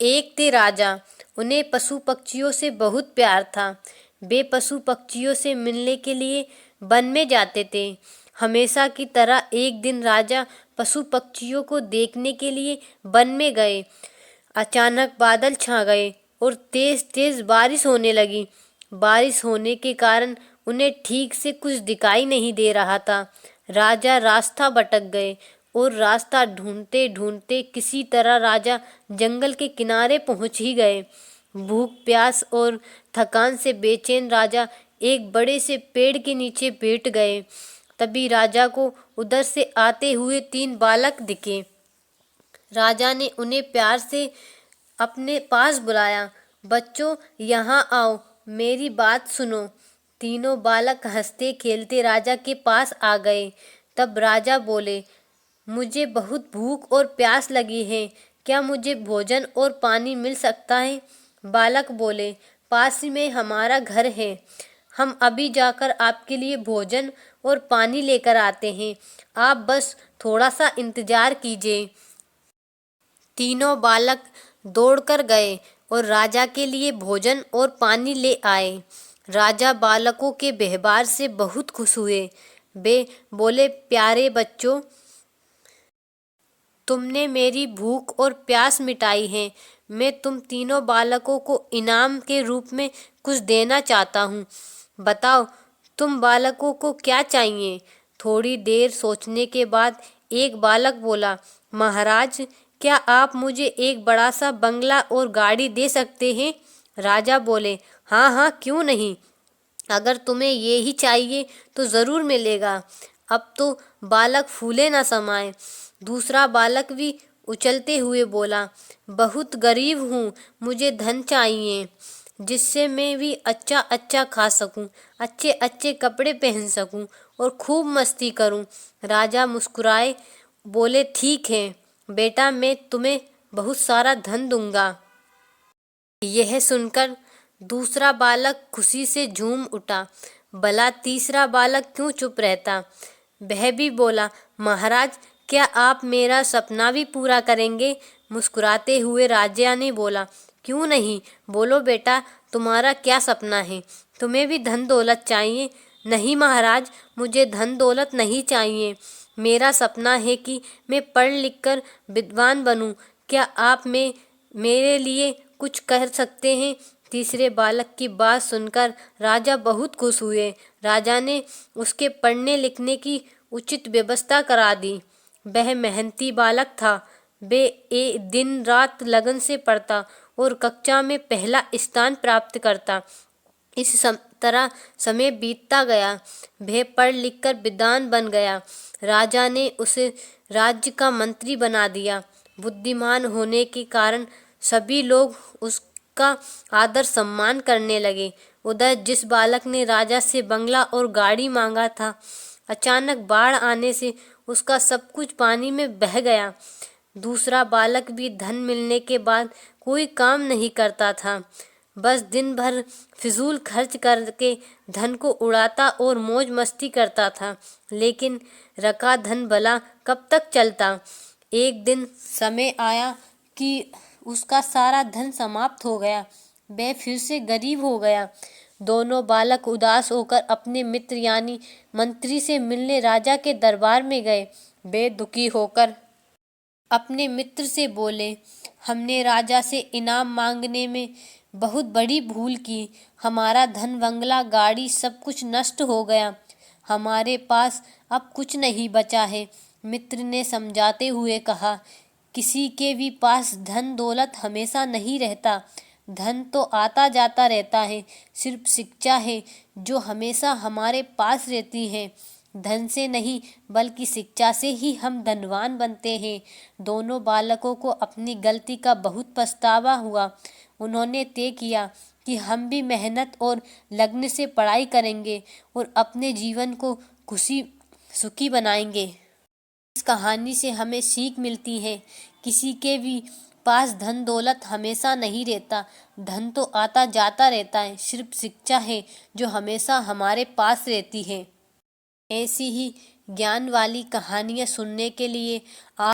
एक थे राजा, उन्हें पशु पक्षियों से बहुत प्यार था। वे पशु पक्षियों से मिलने के लिए वन में जाते थे। हमेशा की तरह एक दिन राजा पशु पक्षियों को देखने के लिए वन में गए। अचानक बादल छा गए और तेज तेज बारिश होने लगी। बारिश होने के कारण उन्हें ठीक से कुछ दिखाई नहीं दे रहा था। राजा रास्ता भटक गए और रास्ता ढूंढते ढूंढते किसी तरह राजा जंगल के किनारे पहुंच ही गए। भूख प्यास और थकान से बेचैन राजा एक बड़े से पेड़ के नीचे बैठ गए। तभी राजा को उधर से आते हुए 3 बालक दिखे। राजा ने उन्हें प्यार से अपने पास बुलाया। बच्चों, यहाँ आओ, मेरी बात सुनो। तीनों बालक हंसते खेलते राजा के पास आ गए। तब राजा बोले, मुझे बहुत भूख और प्यास लगी है, क्या मुझे भोजन और पानी मिल सकता है? बालक बोले, पास ही में हमारा घर है, हम अभी जाकर आपके लिए भोजन और पानी लेकर आते हैं, आप बस थोड़ा सा इंतजार कीजिए। तीनों बालक दौड़कर गए और राजा के लिए भोजन और पानी ले आए। राजा बालकों के व्यवहार से बहुत खुश हुए। वे बोले, प्यारे बच्चों, तुमने मेरी भूख और प्यास मिटाई है। मैं तुम तीनों बालकों को इनाम के रूप में कुछ देना चाहता हूँ। बताओ, तुम बालकों को क्या चाहिए? थोड़ी देर सोचने के बाद एक बालक बोला, महाराज, क्या आप मुझे एक बड़ा सा बंगला और गाड़ी दे सकते हैं? राजा बोले, हाँ हाँ, क्यों नहीं, अगर तुम्हें ये ही चाहिए तो ज़रूर मिलेगा। अब तो बालक फूले न समाये। दूसरा बालक भी उछलते हुए बोला, बहुत गरीब हूँ, मुझे धन चाहिए जिससे मैं भी अच्छा अच्छा खा सकूं, अच्छे अच्छे कपड़े पहन सकूं और खूब मस्ती करूं। राजा मुस्कुराए, बोले, ठीक है बेटा, मैं तुम्हें बहुत सारा धन दूंगा। यह सुनकर दूसरा बालक खुशी से झूम उठा। भला तीसरा बालक क्यों चुप रहता? वह भी बोला, महाराज, क्या आप मेरा सपना भी पूरा करेंगे? मुस्कुराते हुए राजा ने बोला, क्यों नहीं, बोलो बेटा, तुम्हारा क्या सपना है? तुम्हें भी धन दौलत चाहिए? नहीं महाराज, मुझे धन दौलत नहीं चाहिए, मेरा सपना है कि मैं पढ़ लिख कर विद्वान बनूं। क्या आप मेरे लिए कुछ कर सकते हैं? तीसरे बालक की बात सुनकर राजा बहुत खुश हुए। राजा ने उसके पढ़ने लिखने की उचित व्यवस्था करा दी। वह मेहनती बालक था। वे दिन रात लगन से पढ़ता और कक्षा में पहला स्थान प्राप्त करता। इस तरह समय बीतता गया। वह पढ़ लिख कर विद्वान बन गया। राजा ने उसे राज्य का मंत्री बना दिया। बुद्धिमान होने के कारण सभी लोग उसका आदर सम्मान करने लगे। उधर जिस बालक ने राजा से बंगला और गाड़ी मांगा था, अचानक बाढ़ आने से उसका सब कुछ पानी में बह गया। दूसरा बालक भी धन मिलने के बाद कोई काम नहीं करता था, बस दिन भर फिजूल खर्च करके धन को उड़ाता और मौज मस्ती करता था। लेकिन रखा धन भला कब तक चलता? एक दिन समय आया कि उसका सारा धन समाप्त हो गया। वह फिर से गरीब हो गया। दोनों बालक उदास होकर अपने मित्र यानी मंत्री से मिलने राजा के दरबार में गए। वे दुखी होकर अपने मित्र से बोले, हमने राजा से इनाम मांगने में बहुत बड़ी भूल की। हमारा धन बंगला गाड़ी सब कुछ नष्ट हो गया। हमारे पास अब कुछ नहीं बचा है। मित्र ने समझाते हुए कहा, किसी के भी पास धन दौलत हमेशा नहीं रहता। धन तो आता जाता रहता है, सिर्फ शिक्षा है जो हमेशा हमारे पास रहती है। धन से नहीं बल्कि शिक्षा से ही हम धनवान बनते हैं। दोनों बालकों को अपनी गलती का बहुत पछतावा हुआ। उन्होंने तय किया कि हम भी मेहनत और लगन से पढ़ाई करेंगे और अपने जीवन को सुखी बनाएंगे। इस कहानी से हमें सीख मिलती है, किसी के भी पास धन दौलत हमेशा नहीं रहता। धन तो आता जाता रहता है, सिर्फ शिक्षा है जो हमेशा हमारे पास रहती है। ऐसी ही ज्ञान वाली कहानियाँ सुनने के लिए आप